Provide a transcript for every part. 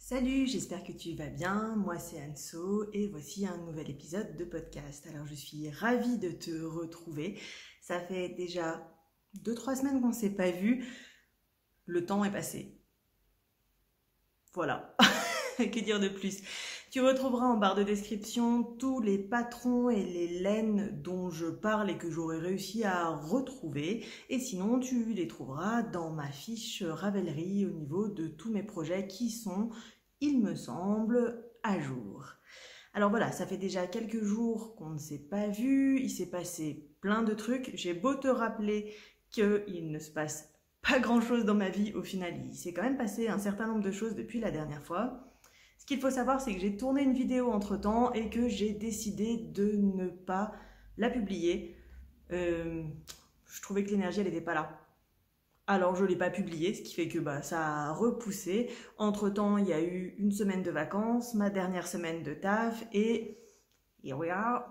Salut, j'espère que tu vas bien, moi c'est Anso et voici un nouvel épisode de podcast. Alors je suis ravie de te retrouver, ça fait déjà 2-3 semaines qu'on ne s'est pas vu, le temps est passé. Voilà, que dire de plus? Tu retrouveras en barre de description tous les patrons et les laines dont je parle et que j'aurais réussi à retrouver. Et sinon, tu les trouveras dans ma fiche Ravelry au niveau de tous mes projets qui sont, il me semble, à jour. Alors voilà, ça fait déjà quelques jours qu'on ne s'est pas vu, il s'est passé plein de trucs. J'ai beau te rappeler qu'il ne se passe pas grand-chose dans ma vie, au final, il s'est quand même passé un certain nombre de choses depuis la dernière fois. Ce qu'il faut savoir, c'est que j'ai tourné une vidéo entre-temps et que j'ai décidé de ne pas la publier. Je trouvais que l'énergie, elle n'était pas là. Alors, je ne l'ai pas publiée, ce qui fait que ça a repoussé. Entre-temps, il y a eu une semaine de vacances, ma dernière semaine de taf, et here we are.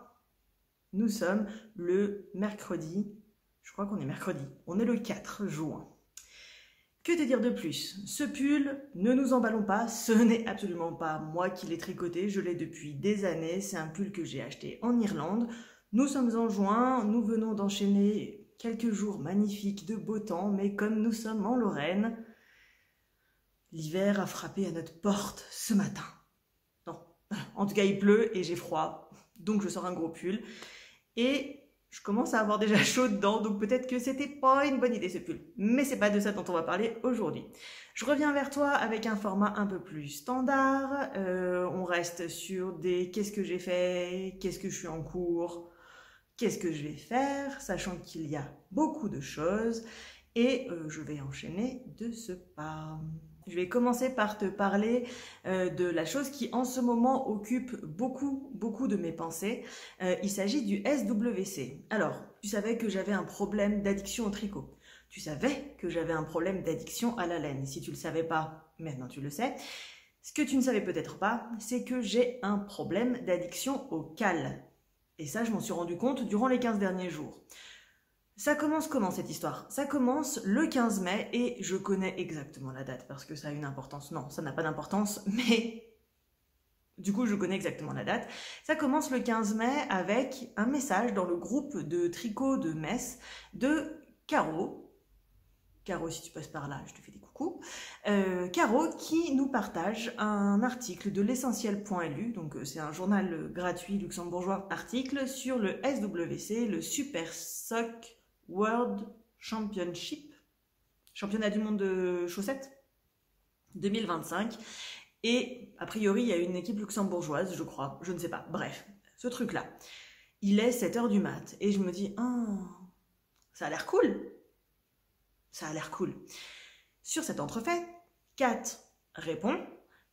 Nous sommes le mercredi. Je crois qu'on est mercredi. On est le 4 juin. Que te dire de plus? Ce pull, ne nous emballons pas, ce n'est absolument pas moi qui l'ai tricoté, je l'ai depuis des années, c'est un pull que j'ai acheté en Irlande. Nous sommes en juin, nous venons d'enchaîner quelques jours magnifiques de beau temps, mais comme nous sommes en Lorraine, l'hiver a frappé à notre porte ce matin. Non, en tout cas il pleut et j'ai froid, donc je sors un gros pull. Et je commence à avoir déjà chaud dedans, donc peut-être que c'était pas une bonne idée ce pull. Mais c'est pas de ça dont on va parler aujourd'hui. Je reviens vers toi avec un format un peu plus standard. On reste sur des qu'est-ce que j'ai fait, qu'est-ce que je suis en cours, qu'est-ce que je vais faire, sachant qu'il y a beaucoup de choses. Et je vais enchaîner de ce pas. Je vais commencer par te parler de la chose qui en ce moment occupe beaucoup de mes pensées. Il s'agit du SWC. Alors, tu savais que j'avais un problème d'addiction au tricot. Tu savais que j'avais un problème d'addiction à la laine. Si tu ne le savais pas, maintenant tu le sais. Ce que tu ne savais peut-être pas, c'est que j'ai un problème d'addiction au cal. Et ça, je m'en suis rendu compte durant les 15 derniers jours. Ça commence comment cette histoire? Ça commence le 15 mai et je connais exactement la date parce que ça a une importance. Non, ça n'a pas d'importance, mais du coup je connais exactement la date. Ça commence le 15 mai avec un message dans le groupe de tricot de Metz de Caro. Caro, si tu passes par là, je te fais des coucous. Caro qui nous partage un article de l'essentiel.lu, donc c'est un journal gratuit luxembourgeois article sur le SWC, le Super Sock World Championship, championnat du monde de chaussettes 2025. Et a priori, il y a une équipe luxembourgeoise, je crois, je ne sais pas. Bref, ce truc-là, il est 7h du mat. Et je me dis, ça a l'air cool. Ça a l'air cool. Sur cet entrefait, Kat répond,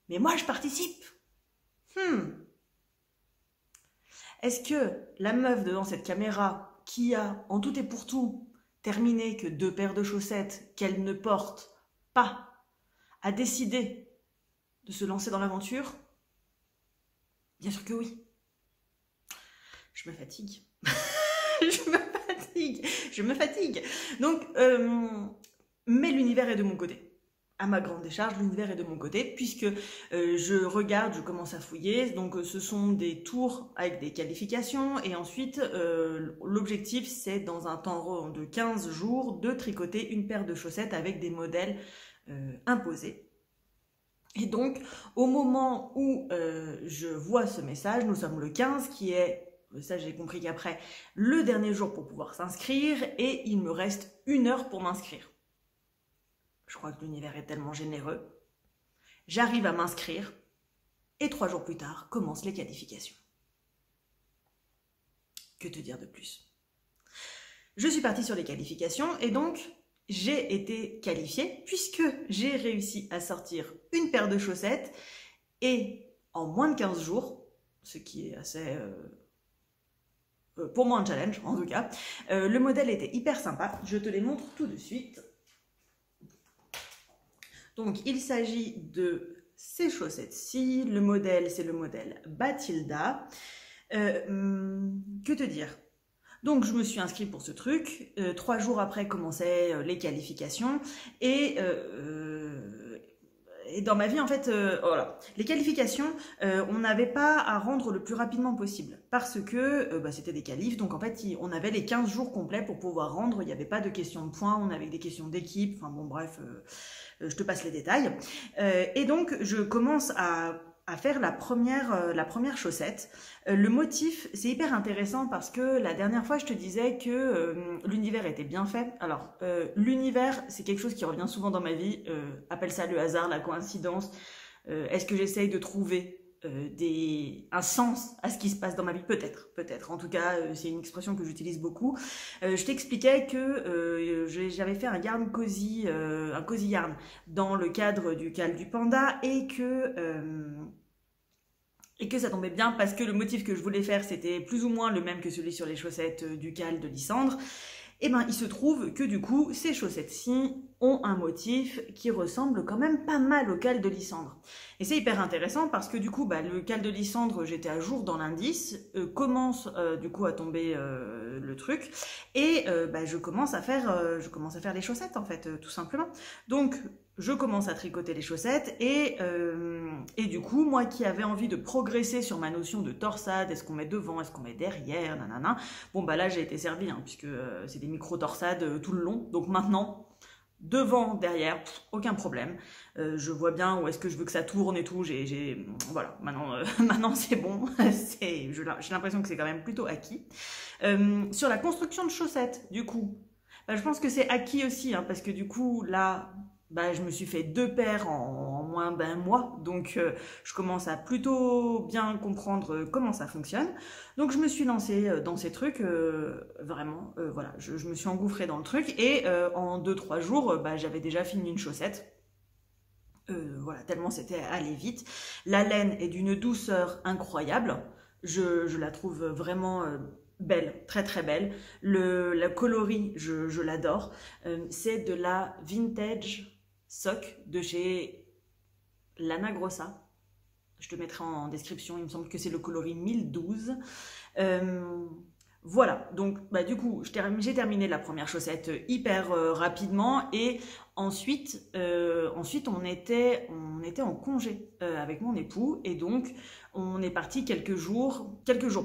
mais moi je participe. Est-ce que la meuf devant cette caméra qui a, en tout et pour tout, terminé que 2 paires de chaussettes qu'elle ne porte pas, a décidé de se lancer dans l'aventure? Bien sûr que oui. Je me fatigue. Je me fatigue. Donc, mais l'univers est de mon côté. À ma grande décharge, l'univers est de mon côté, puisque je regarde, je commence à fouiller, donc ce sont des tours avec des qualifications, et ensuite l'objectif c'est dans un temps de 15 jours de tricoter une paire de chaussettes avec des modèles imposés. Et donc au moment où je vois ce message, nous sommes le 15 qui est, ça j'ai compris qu'après, le dernier jour pour pouvoir s'inscrire, et il me reste 1 heure pour m'inscrire. Je crois que l'univers est tellement généreux. J'arrive à m'inscrire et 3 jours plus tard commencent les qualifications. Que te dire de plus? Je suis partie sur les qualifications et donc j'ai été qualifiée puisque j'ai réussi à sortir une paire de chaussettes et en moins de 15 jours, ce qui est assez... pour moi un challenge en tout cas. Le modèle était hyper sympa, je te les montre tout de suite. Donc, il s'agit de ces chaussettes-ci. Le modèle, c'est le modèle Bathilda. Que te dire? Donc, je me suis inscrite pour ce truc. 3 jours après commençaient les qualifications. Et et dans ma vie, en fait, voilà. Les qualifications, on n'avait pas à rendre le plus rapidement possible parce que c'était des qualifs. Donc, en fait, on avait les 15 jours complets pour pouvoir rendre. Il n'y avait pas de questions de points, on avait des questions d'équipe. Enfin, bon, bref, je te passe les détails. Et donc, je commence à faire la première chaussette. Le motif, c'est hyper intéressant parce que la dernière fois, je te disais que l'univers était bien fait. Alors, l'univers, c'est quelque chose qui revient souvent dans ma vie. Appelle ça le hasard, la coïncidence. Est-ce que j'essaye de trouver un sens à ce qui se passe dans ma vie? Peut-être. En tout cas, c'est une expression que j'utilise beaucoup. Je t'expliquais que j'avais fait un yarn cozy, un cozy yarn dans le cadre du Cal du Panda et que ça tombait bien parce que le motif que je voulais faire, c'était plus ou moins le même que celui sur les chaussettes du Cal de Lysandre. Et ben, il se trouve que du coup, ces chaussettes-ci ont un motif qui ressemble quand même pas mal au Cal de Lysandre. Et c'est hyper intéressant parce que du coup, le Cal de Lysandre, j'étais à jour dans l'indice, commence du coup à tomber le truc, et je commence à faire les chaussettes en fait, tout simplement. Donc, je commence à tricoter les chaussettes et du coup, moi qui avais envie de progresser sur ma notion de torsade, est-ce qu'on met devant, est-ce qu'on met derrière, nanana, bon là j'ai été servie puisque c'est des micro-torsades tout le long, donc maintenant, devant, derrière, aucun problème. Je vois bien où est-ce que je veux que ça tourne et tout, voilà, maintenant c'est bon, j'ai l'impression que c'est quand même plutôt acquis. Sur la construction de chaussettes, du coup, je pense que c'est acquis aussi, parce que du coup, là, je me suis fait 2 paires en moins d'un mois, donc je commence à plutôt bien comprendre comment ça fonctionne. Donc je me suis lancée dans ces trucs, vraiment, voilà, je me suis engouffrée dans le truc, et en 2-3 jours, j'avais déjà fini une chaussette. Voilà, tellement c'était allé vite. La laine est d'une douceur incroyable, je la trouve vraiment... belle, très très belle. Le coloris, je l'adore. C'est de la vintage sock de chez Lana Grossa. Je te mettrai en description, il me semble que c'est le coloris 1012. Voilà, donc du coup, j'ai terminé la première chaussette hyper rapidement, et ensuite on était en congé avec mon époux, et donc on est parti quelques jours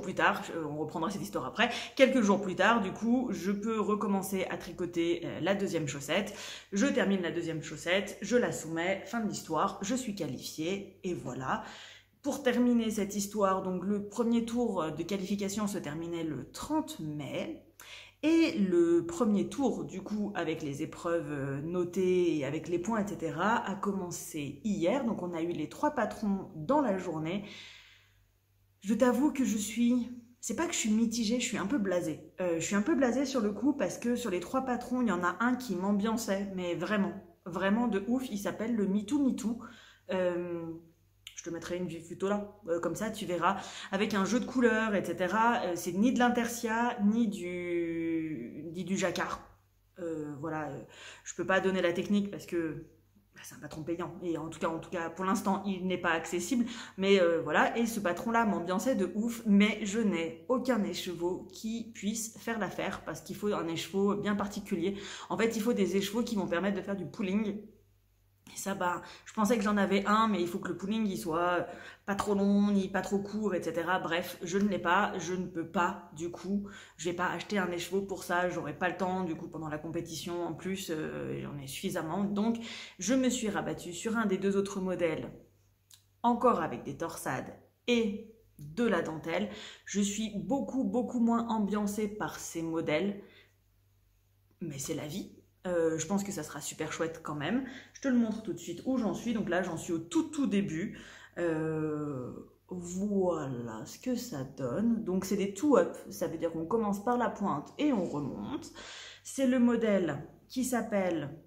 plus tard, on reprendra cette histoire après, quelques jours plus tard, du coup, je peux recommencer à tricoter la deuxième chaussette, je termine la deuxième chaussette, je la soumets, fin de l'histoire, je suis qualifiée, et voilà. Pour terminer cette histoire, donc le premier tour de qualification se terminait le 30 mai, et le premier tour, du coup, avec les épreuves notées et avec les points, etc., a commencé hier. Donc on a eu les 3 patrons dans la journée. Je t'avoue que c'est pas que je suis mitigée, je suis un peu blasée. Je suis un peu blasée sur le coup parce que sur les 3 patrons, il y en a un qui m'ambiançait, mais vraiment, vraiment de ouf. Il s'appelle le MeToo. Je te mettrai une photo là, comme ça tu verras, avec un jeu de couleurs, etc. C'est ni de l'intersia, ni du jacquard. Voilà, je peux pas donner la technique parce que c'est un patron payant, et en tout cas, pour l'instant, il n'est pas accessible, mais voilà, et ce patron-là m'ambiançait de ouf, mais je n'ai aucun écheveau qui puisse faire l'affaire, parce qu'il faut un écheveau bien particulier. En fait, il faut des écheveaux qui vont permettre de faire du pulling. Et ça, je pensais que j'en avais un, mais il faut que le pulling il soit pas trop long, ni pas trop court, etc. Bref, je ne l'ai pas, je ne peux pas, du coup, je vais pas acheter un écheveau pour ça, j'aurai pas le temps, du coup, pendant la compétition, en plus, j'en ai suffisamment. Donc, je me suis rabattue sur un des 2 autres modèles, encore avec des torsades et de la dentelle. Je suis beaucoup, beaucoup moins ambiancée par ces modèles, mais c'est la vie. Je pense que ça sera super chouette quand même. Je te le montre tout de suite où j'en suis. Donc là, j'en suis au tout début. Voilà ce que ça donne. Donc c'est des two-up. Ça veut dire qu'on commence par la pointe et on remonte. C'est le modèle qui s'appelle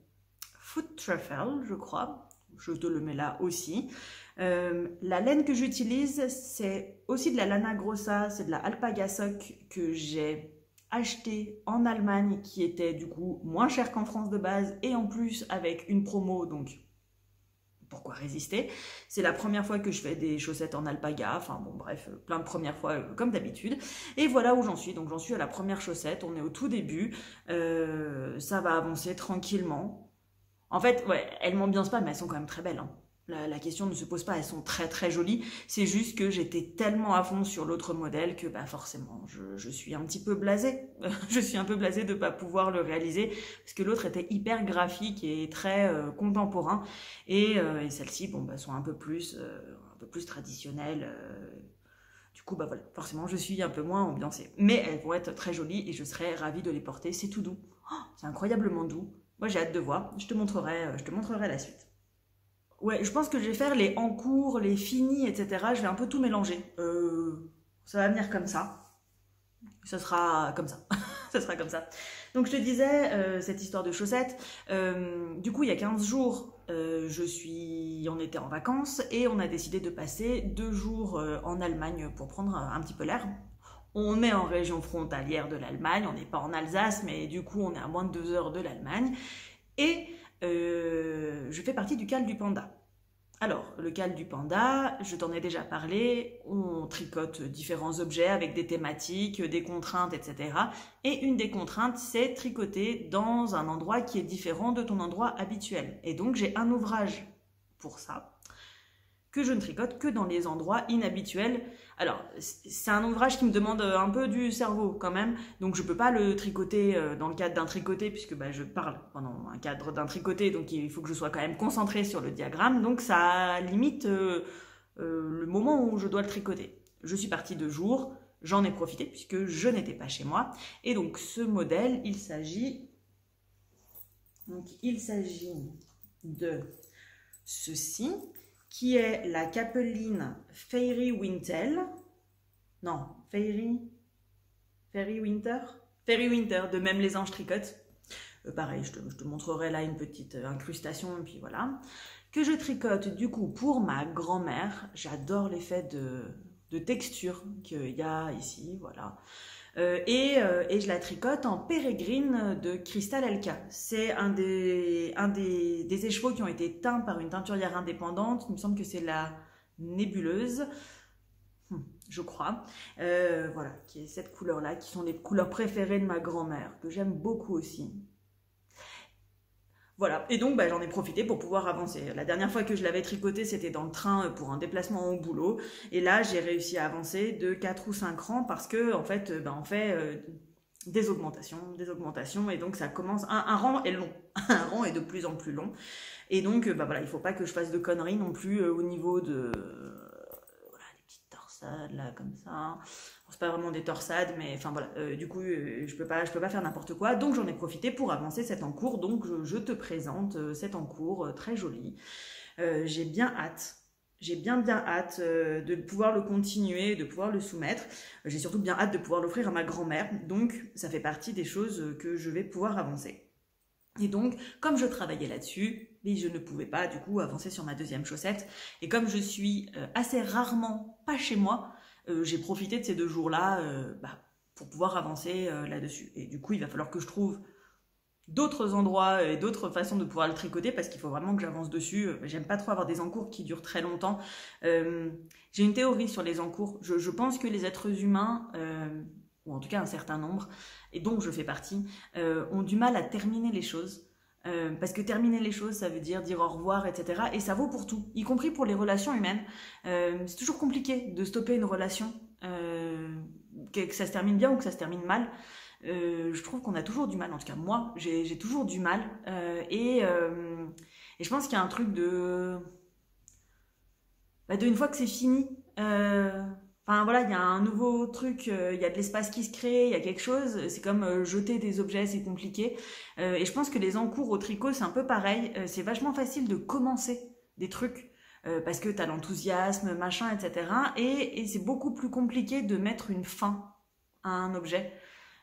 Foot Truffle, je crois. Je te le mets là aussi. La laine que j'utilise, c'est aussi de la Lana Grossa. C'est de la Alpaga Sock que j'ai acheté en Allemagne, qui était du coup moins cher qu'en France de base, et en plus avec une promo, donc pourquoi résister? C'est la première fois que je fais des chaussettes en alpaga, enfin bon bref, plein de premières fois comme d'habitude, et voilà où j'en suis. Donc j'en suis à la première chaussette, on est au tout début, ça va avancer tranquillement. En fait, ouais, elles m'ambiancent pas, mais elles sont quand même très belles, La question ne se pose pas, elles sont très très jolies. C'est juste que j'étais tellement à fond sur l'autre modèle que bah forcément, je suis un petit peu blasée. Je suis un peu blasée de ne pas pouvoir le réaliser parce que l'autre était hyper graphique et très contemporain. Et celles-ci, bon, bah, sont un peu plus traditionnelles. Du coup, bah voilà, forcément, je suis un peu moins ambiancée. Mais elles vont être très jolies et je serais ravie de les porter. C'est tout doux. Oh, c'est incroyablement doux. Moi, j'ai hâte de voir. Je te montrerai la suite. Ouais, je pense que je vais faire les en cours, les finis, etc. Je vais un peu tout mélanger. Ça va venir comme ça. Ça sera comme ça. Ça sera comme ça. Donc je te disais, cette histoire de chaussettes, du coup il y a 15 jours, on était en vacances et on a décidé de passer 2 jours en Allemagne pour prendre un petit peu l'air. On est en région frontalière de l'Allemagne, on n'est pas en Alsace, mais du coup on est à moins de 2 heures de l'Allemagne. Et je fais partie du Cale du Panda. Alors, le Cale du Panda, je t'en ai déjà parlé, on tricote différents objets avec des thématiques, des contraintes, etc. Et une des contraintes, c'est tricoter dans un endroit qui est différent de ton endroit habituel. Et donc, j'ai un ouvrage pour ça, que je ne tricote que dans les endroits inhabituels. Alors, c'est un ouvrage qui me demande un peu du cerveau quand même, donc je peux pas le tricoter dans le cadre d'un tricoté, puisque bah, je parle pendant un cadre d'un tricoté, donc il faut que je sois quand même concentrée sur le diagramme, donc ça limite le moment où je dois le tricoter. Je suis partie 2 jours, j'en ai profité puisque je n'étais pas chez moi, et donc ce modèle, il s'agit de ceci, qui est la capeline Fairy Winter. Non, Fairy Winter. Fairy Winter, de Même les anges tricotent. Pareil, je te montrerai là une petite incrustation, et puis voilà. Que je tricote du coup pour ma grand-mère. J'adore l'effet de texture qu'il y a ici, voilà. Et je la tricote en pérégrine de Crystal Elka. C'est un des écheveaux qui ont été teints par une teinturière indépendante. Il me semble que c'est la Nébuleuse, je crois. Voilà, qui est cette couleur-là, qui sont les couleurs préférées de ma grand-mère, que j'aime beaucoup aussi. Voilà, et donc bah, j'en ai profité pour pouvoir avancer. La dernière fois que je l'avais tricoté, c'était dans le train pour un déplacement au boulot. Et là, j'ai réussi à avancer de 4 ou 5 rangs parce que, en fait, bah, on fait des augmentations. Et donc, ça commence. Un rang est long. Un rang est de plus en plus long. Et donc, bah, voilà, il ne faut pas que je fasse de conneries non plus au niveau de. Voilà, des petites torsades, là, comme ça. C'est pas vraiment des torsades, mais enfin voilà, du coup je peux pas faire n'importe quoi, donc j'en ai profité pour avancer cet encours. Donc je te présente cet encours très joli. J'ai bien hâte, bien hâte de pouvoir le continuer, de pouvoir le soumettre. J'ai surtout bien hâte de pouvoir l'offrir à ma grand-mère, donc ça fait partie des choses que je vais pouvoir avancer. Et donc, comme je travaillais là-dessus, mais je ne pouvais pas du coup avancer sur ma deuxième chaussette, et comme je suis assez rarement pas chez moi, j'ai profité de ces 2 jours-là pour pouvoir avancer là-dessus. Et du coup, il va falloir que je trouve d'autres endroits et d'autres façons de pouvoir le tricoter parce qu'il faut vraiment que j'avance dessus. J'aime pas trop avoir des encours qui durent très longtemps. J'ai une théorie sur les encours. Je pense que les êtres humains, ou en tout cas un certain nombre, et dont je fais partie, ont du mal à terminer les choses. Parce que terminer les choses, ça veut dire au revoir, etc. Et ça vaut pour tout, y compris pour les relations humaines. C'est toujours compliqué de stopper une relation, que ça se termine bien ou que ça se termine mal. Je trouve qu'on a toujours du mal, en tout cas moi, j'ai toujours du mal. Et je pense qu'il y a un truc de une fois que c'est fini, enfin voilà, il y a un nouveau truc, il y a de l'espace qui se crée, il y a quelque chose, c'est comme jeter des objets, c'est compliqué. Et je pense que les encours au tricot, c'est un peu pareil, c'est vachement facile de commencer des trucs, parce que t'as l'enthousiasme, machin, etc. Et c'est beaucoup plus compliqué de mettre une fin à un objet,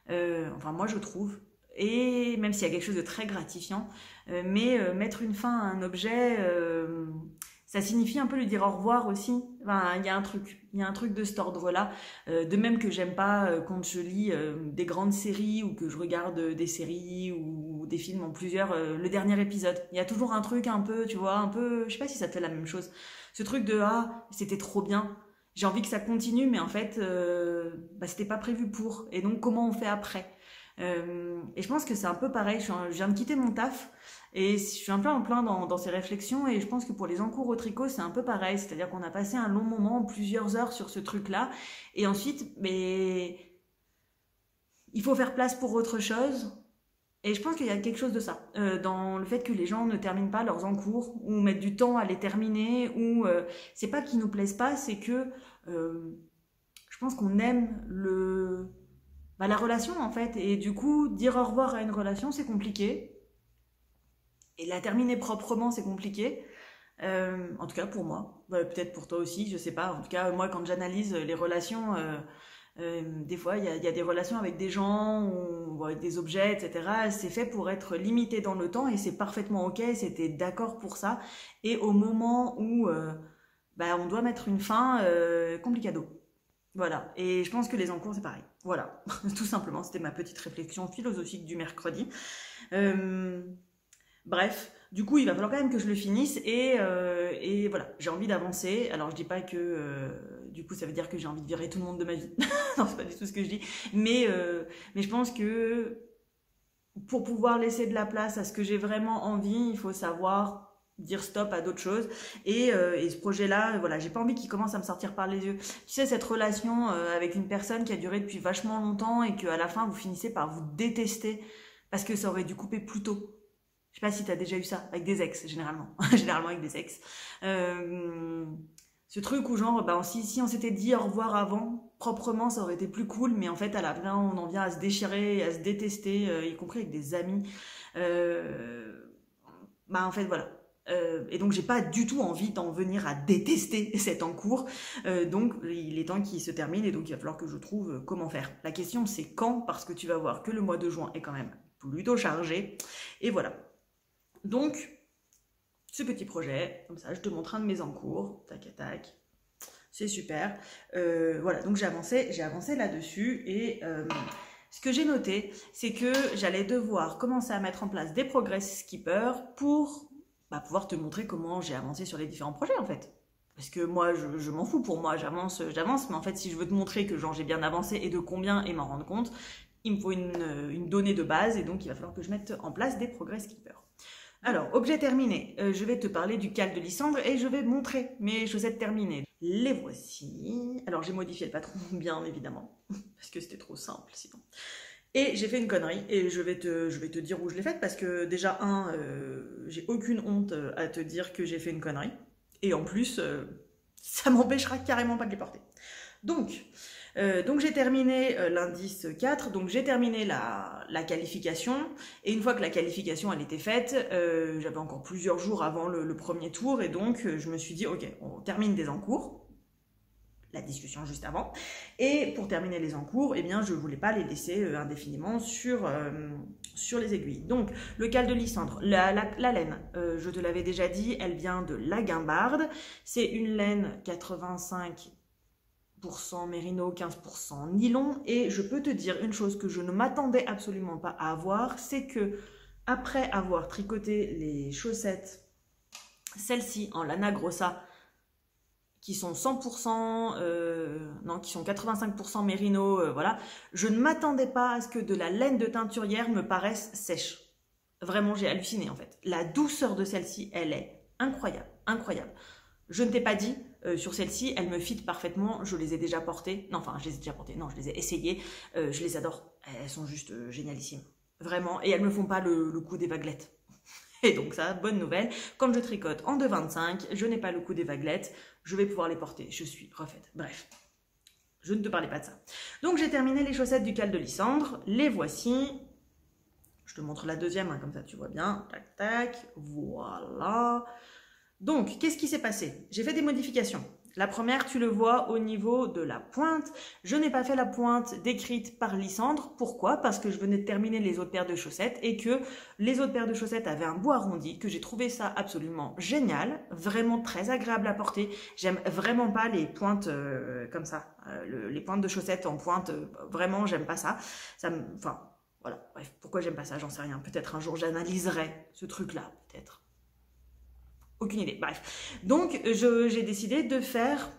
enfin moi je trouve. Et même s'il y a quelque chose de très gratifiant, mais mettre une fin à un objet, ça signifie un peu lui dire au revoir aussi. Enfin, il y a un truc de cet ordre-là. De même que j'aime pas quand je lis des grandes séries ou que je regarde des séries ou des films en plusieurs, le dernier épisode. Il y a toujours un truc un peu, tu vois, un peu, je sais pas si ça te fait la même chose. Ce truc de ah, c'était trop bien. J'ai envie que ça continue, mais en fait, c'était pas prévu pour. Et donc, comment on fait après ? Et je pense que c'est un peu pareil, je viens de quitter mon taf et je suis un peu en plein dans ces réflexions et je pense que pour les encours au tricot c'est un peu pareil, c'est-à-dire qu'on a passé un long moment, plusieurs heures sur ce truc-là et ensuite il faut faire place pour autre chose. Et je pense qu'il y a quelque chose de ça, dans le fait que les gens ne terminent pas leurs encours ou mettent du temps à les terminer, ou c'est pas qu'ils nous plaisent pas, c'est que je pense qu'on aime la relation en fait, et du coup dire au revoir à une relation c'est compliqué, et la terminer proprement c'est compliqué, en tout cas pour moi, peut-être pour toi aussi, je sais pas, en tout cas moi quand j'analyse les relations... des fois, il y a des relations avec des gens ou avec des objets, etc. C'est fait pour être limité dans le temps et c'est parfaitement ok, c'était d'accord pour ça. Et au moment où on doit mettre une fin, complicado. Voilà. Et je pense que les encours, c'est pareil. Voilà. Tout simplement, c'était ma petite réflexion philosophique du mercredi. Bref, du coup, il va falloir quand même que je le finisse et voilà, j'ai envie d'avancer. Alors, je dis pas que du coup, ça veut dire que j'ai envie de virer tout le monde de ma vie. Non, c'est pas du tout ce que je dis. Mais je pense que pour pouvoir laisser de la place à ce que j'ai vraiment envie, il faut savoir dire stop à d'autres choses. Et ce projet-là, voilà, j'ai pas envie qu'il commence à me sortir par les yeux. Tu sais, cette relation avec une personne qui a duré depuis vachement longtemps et qu'à la fin, vous finissez par vous détester parce que ça aurait dû couper plus tôt. Je sais pas si t'as déjà eu ça, avec des ex, généralement. Généralement avec des ex. Ce truc où genre, si on s'était dit au revoir avant, proprement, ça aurait été plus cool, mais en fait, à la fin, on en vient à se déchirer, à se détester, y compris avec des amis. En fait, voilà. Et donc, j'ai pas du tout envie d'en venir à détester cet encours. Donc, il est temps qu'il se termine et donc il va falloir que je trouve comment faire. La question, c'est quand, parce que tu vas voir que le mois de juin est quand même plutôt chargé. Et voilà. Donc, ce petit projet, comme ça, je te montre un de mes encours, tac, tac, c'est super. Voilà, donc j'ai avancé là-dessus et ce que j'ai noté, c'est que j'allais devoir commencer à mettre en place des progress skippers pour pouvoir te montrer comment j'ai avancé sur les différents projets en fait. Parce que moi, je m'en fous, pour moi, j'avance, mais en fait, si je veux te montrer que j'ai bien avancé et de combien et m'en rendre compte, il me faut une donnée de base et donc il va falloir que je mette en place des progress skippers. Alors, objet terminé, je vais te parler du cal de Lysandre et je vais montrer mes chaussettes terminées. Les voici. Alors, j'ai modifié le patron, bien évidemment, parce que c'était trop simple sinon. Et j'ai fait une connerie et je vais te dire où je l'ai faite parce que déjà, j'ai aucune honte à te dire que j'ai fait une connerie. Et en plus, ça m'empêchera carrément pas de les porter. Donc j'ai terminé l'indice 4, donc j'ai terminé la qualification, et une fois que la qualification elle était faite, j'avais encore plusieurs jours avant le premier tour, et donc je me suis dit ok, on termine des encours, la discussion juste avant, et pour terminer les encours, eh bien je voulais pas les laisser indéfiniment sur les aiguilles. Donc le cal de Lysandre, la laine, je te l'avais déjà dit, elle vient de la Guimbarde, c'est une laine 85% mérino, 15% nylon, et je peux te dire une chose que je ne m'attendais absolument pas à avoir, c'est que après avoir tricoté les chaussettes, celles-ci en lana grossa, qui sont 100%, qui sont 85% mérino, voilà, je ne m'attendais pas à ce que de la laine de teinturière me paraisse sèche. Vraiment, j'ai halluciné en fait. La douceur de celle-ci, elle est incroyable, incroyable. Je ne t'ai pas dit, sur celle-ci, elle me fit parfaitement, je les ai déjà portées. Non, enfin, je les ai déjà portées, non, je les ai essayées. Je les adore, elles sont juste génialissimes. Vraiment, et elles me font pas le coup des vaguelettes. Et donc ça, bonne nouvelle, quand je tricote en 2,25, je n'ai pas le coup des vaguelettes, je vais pouvoir les porter, je suis refaite. Bref, je ne te parlais pas de ça. Donc j'ai terminé les chaussettes du cal de Lysandre, les voici. Je te montre la deuxième, comme ça tu vois bien. Tac, tac, voilà. Donc, qu'est-ce qui s'est passé? J'ai fait des modifications. La première, tu le vois au niveau de la pointe. Je n'ai pas fait la pointe décrite par Lysandre. Pourquoi? Parce que je venais de terminer les autres paires de chaussettes et que les autres paires de chaussettes avaient un bout arrondi, que j'ai trouvé ça absolument génial, vraiment très agréable à porter. J'aime vraiment pas les pointes comme ça, les pointes de chaussettes en pointe, vraiment j'aime pas ça. Enfin, voilà, bref, pourquoi j'aime pas ça, j'en sais rien. Peut-être un jour j'analyserai ce truc-là, peut-être. Aucune idée, bref. Donc, j'ai décidé de faire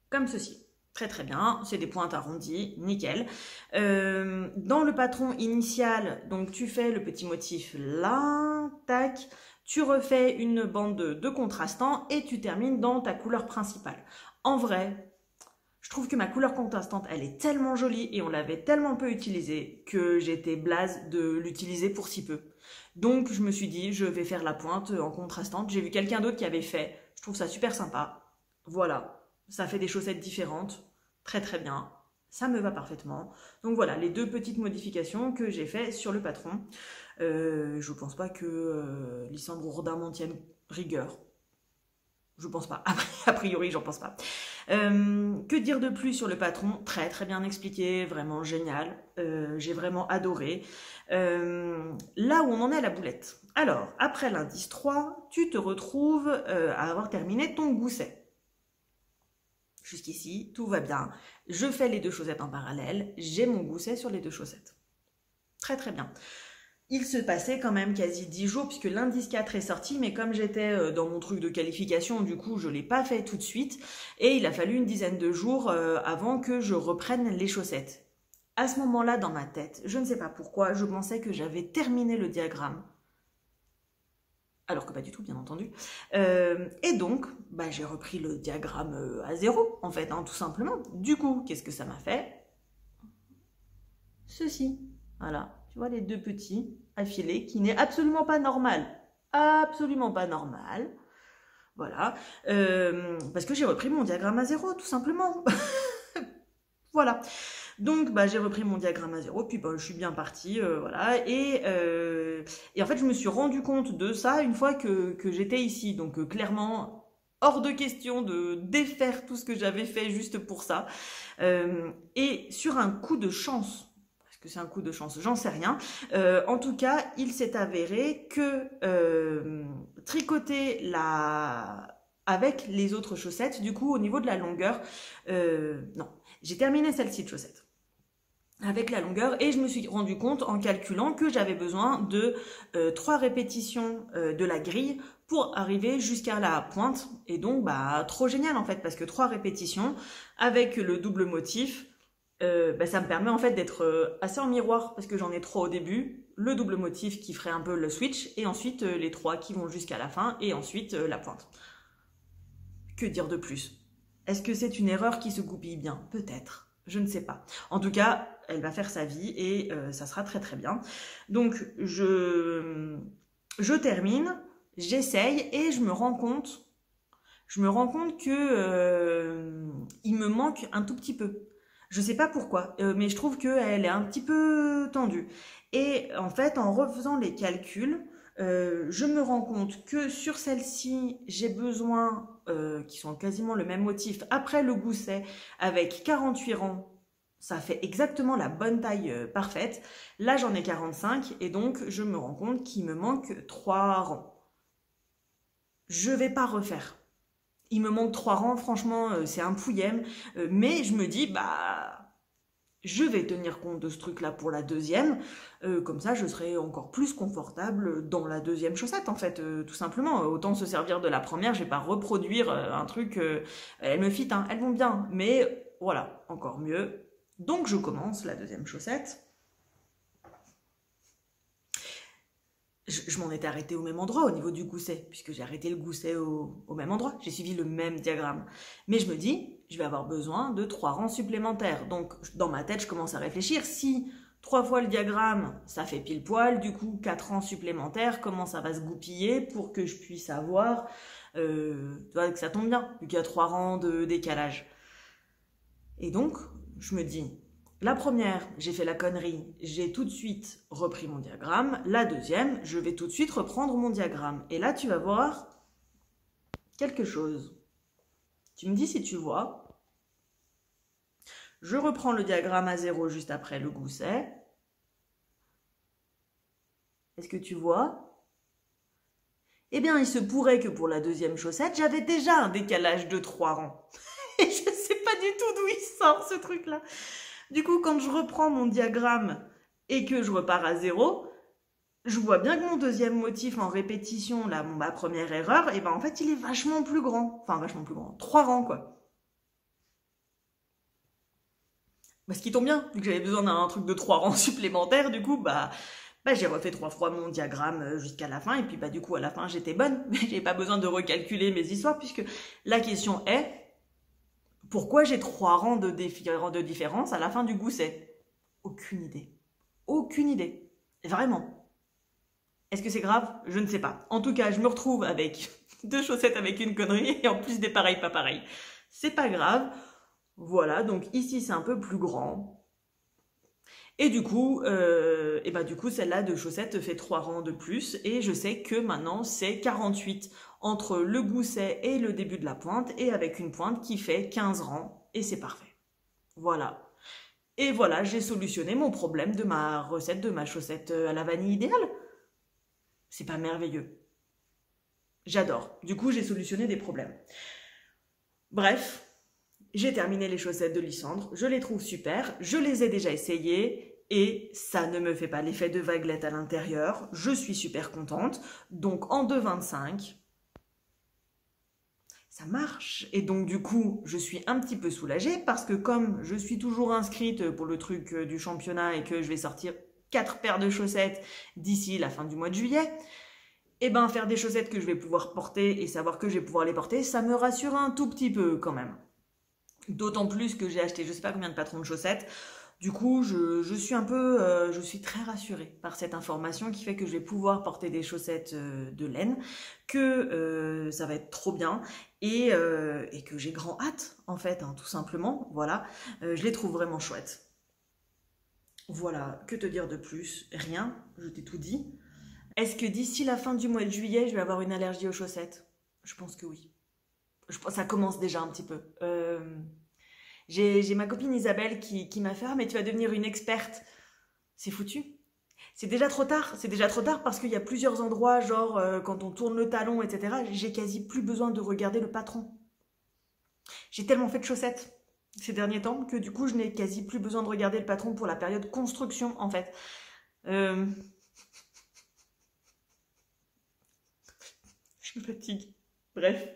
comme ceci. Très très bien, c'est des pointes arrondies, nickel. Dans le patron initial, donc tu fais le petit motif là, tac, tu refais une bande de contrastant et tu termines dans ta couleur principale. En vrai, je trouve que ma couleur contrastante, elle est tellement jolie et on l'avait tellement peu utilisée que j'étais blase de l'utiliser pour si peu. Donc je me suis dit, je vais faire la pointe en contrastante. J'ai vu quelqu'un d'autre qui avait fait, je trouve ça super sympa. Voilà, ça fait des chaussettes différentes, très très bien, ça me va parfaitement. Donc voilà, les deux petites modifications que j'ai fait sur le patron. Je pense pas que Lysandre Hourdin m'en tienne rigueur. Je pense pas, a priori j'en pense pas. Que dire de plus sur le patron? Très très bien expliqué, vraiment génial, j'ai vraiment adoré. Là où on en est à la boulette. Alors, après l'indice 3, tu te retrouves à avoir terminé ton gousset. Jusqu'ici, tout va bien. Je fais les deux chaussettes en parallèle, j'ai mon gousset sur les deux chaussettes. Très très bien. Il se passait quand même quasi 10 jours puisque l'indice 4 est sorti, mais comme j'étais dans mon truc de qualification, du coup je ne l'ai pas fait tout de suite et il a fallu une dizaine de jours avant que je reprenne les chaussettes. À ce moment-là, dans ma tête, je ne sais pas pourquoi, je pensais que j'avais terminé le diagramme. Alors que pas du tout, bien entendu. Et donc, j'ai repris le diagramme à zéro, en fait, hein, tout simplement. Du coup, qu'est-ce que ça m'a fait? Ceci, voilà. Tu vois les deux petits affilés qui n'est absolument pas normal. Absolument pas normal. Voilà. Parce que j'ai repris mon diagramme à zéro, tout simplement. Voilà. Donc, j'ai repris mon diagramme à zéro, puis je suis bien partie, voilà. Et en fait, je me suis rendu compte de ça une fois que j'étais ici. Donc, clairement, hors de question de défaire tout ce que j'avais fait juste pour ça. Et sur un coup de chance, que c'est un coup de chance, j'en sais rien. En tout cas, il s'est avéré que tricoter avec les autres chaussettes, du coup, au niveau de la longueur, non, j'ai terminé celle-ci de chaussette avec la longueur et je me suis rendu compte en calculant que j'avais besoin de 3 répétitions de la grille pour arriver jusqu'à la pointe. Et donc, trop génial en fait, parce que 3 répétitions avec le double motif, ça me permet en fait d'être assez en miroir parce que j'en ai 3 au début, le double motif qui ferait un peu le switch et ensuite les 3 qui vont jusqu'à la fin et ensuite la pointe. Que dire de plus? Est-ce que c'est une erreur qui se goupille bien? Peut-être, je ne sais pas. En tout cas, elle va faire sa vie et ça sera très très bien. Donc je termine, j'essaye et je me rends compte que il me manque un tout petit peu. Je sais pas pourquoi, mais je trouve qu'elle est un petit peu tendue. Et en fait, en refaisant les calculs, je me rends compte que sur celle-ci, j'ai besoin, qui sont quasiment le même motif, après le gousset, avec 48 rangs, ça fait exactement la bonne taille parfaite. Là, j'en ai 45 et donc, je me rends compte qu'il me manque 3 rangs. Je vais pas refaire. Il me manque 3 rangs, franchement, c'est un pouillème. Mais je me dis, je vais tenir compte de ce truc-là pour la deuxième. Comme ça, je serai encore plus confortable dans la deuxième chaussette, en fait, tout simplement. Autant se servir de la première, je vais pas reproduire un truc... elles me fit, hein, elles vont bien. Mais voilà, encore mieux. Donc, je commence la deuxième chaussette. Je m'en étais arrêtée au même endroit au niveau du gousset, puisque j'ai arrêté le gousset au même endroit. J'ai suivi le même diagramme. Mais je me dis, je vais avoir besoin de 3 rangs supplémentaires. Donc, dans ma tête, je commence à réfléchir. Si 3 fois le diagramme, ça fait pile poil, du coup, 4 rangs supplémentaires, comment ça va se goupiller pour que je puisse avoir, tu vois, que ça tombe bien, vu qu'il y a 3 rangs de décalage. Et donc, je me dis... La première, j'ai fait la connerie, j'ai tout de suite repris mon diagramme. La deuxième, je vais tout de suite reprendre mon diagramme. Et là, tu vas voir quelque chose. Tu me dis si tu vois. Je reprends le diagramme à zéro juste après le gousset. Est-ce que tu vois? Eh bien, il se pourrait que pour la deuxième chaussette, j'avais déjà un décalage de 3 rangs. Et je ne sais pas du tout d'où il sort ce truc-là. Du coup, quand je reprends mon diagramme et que je repars à zéro, je vois bien que mon deuxième motif en répétition, là, ma première erreur, et en fait, il est vachement plus grand. Enfin, vachement plus grand. 3 rangs, quoi. ce qui tombe bien, vu que j'avais besoin d'un truc de 3 rangs supplémentaires, du coup, j'ai refait 3 fois mon diagramme jusqu'à la fin, et puis du coup, à la fin, j'étais bonne. Mais j'ai pas besoin de recalculer mes histoires, puisque la question est, pourquoi j'ai 3 rangs de différence à la fin du gousset? Aucune idée. Aucune idée. Vraiment. Est-ce que c'est grave? Je ne sais pas. En tout cas, je me retrouve avec 2 chaussettes avec une connerie, et en plus des pareils pas pareils. C'est pas grave. Voilà, donc ici, c'est un peu plus grand. Et du coup, celle-là de chaussettes fait 3 rangs de plus. Et je sais que maintenant, c'est 48 entre le gousset et le début de la pointe. Et avec une pointe qui fait 15 rangs. Et c'est parfait. Voilà. Et voilà, j'ai solutionné mon problème de ma recette de ma chaussette à la vanille idéale. C'est pas merveilleux? J'adore. Du coup, j'ai solutionné des problèmes. Bref, j'ai terminé les chaussettes de Lysandre. Je les trouve super. Je les ai déjà essayées. Et ça ne me fait pas l'effet de vaguelette à l'intérieur. Je suis super contente. Donc, en 2,25, ça marche. Et donc, du coup, je suis un petit peu soulagée parce que comme je suis toujours inscrite pour le truc du championnat et que je vais sortir 4 paires de chaussettes d'ici la fin du mois de juillet, et ben faire des chaussettes que je vais pouvoir porter et savoir que je vais pouvoir les porter, ça me rassure un tout petit peu quand même. D'autant plus que j'ai acheté je sais pas combien de patrons de chaussettes. Du coup, je suis très rassurée par cette information qui fait que je vais pouvoir porter des chaussettes de laine, que ça va être trop bien et que j'ai grand hâte en fait, hein, tout simplement. Voilà, je les trouve vraiment chouettes. Voilà, que te dire de plus? Rien, je t'ai tout dit. Est-ce que d'ici la fin du mois de juillet, je vais avoir une allergie aux chaussettes? Je pense que oui. Ça commence déjà un petit peu. J'ai ma copine Isabelle qui m'a fait « Ah, mais tu vas devenir une experte !» C'est foutu. C'est déjà trop tard. C'est déjà trop tard parce qu'il y a plusieurs endroits, genre quand on tourne le talon, etc. J'ai quasi plus besoin de regarder le patron. J'ai tellement fait de chaussettes ces derniers temps que du coup, je n'ai quasi plus besoin de regarder le patron pour la période construction, en fait. Je me fatigue. Bref.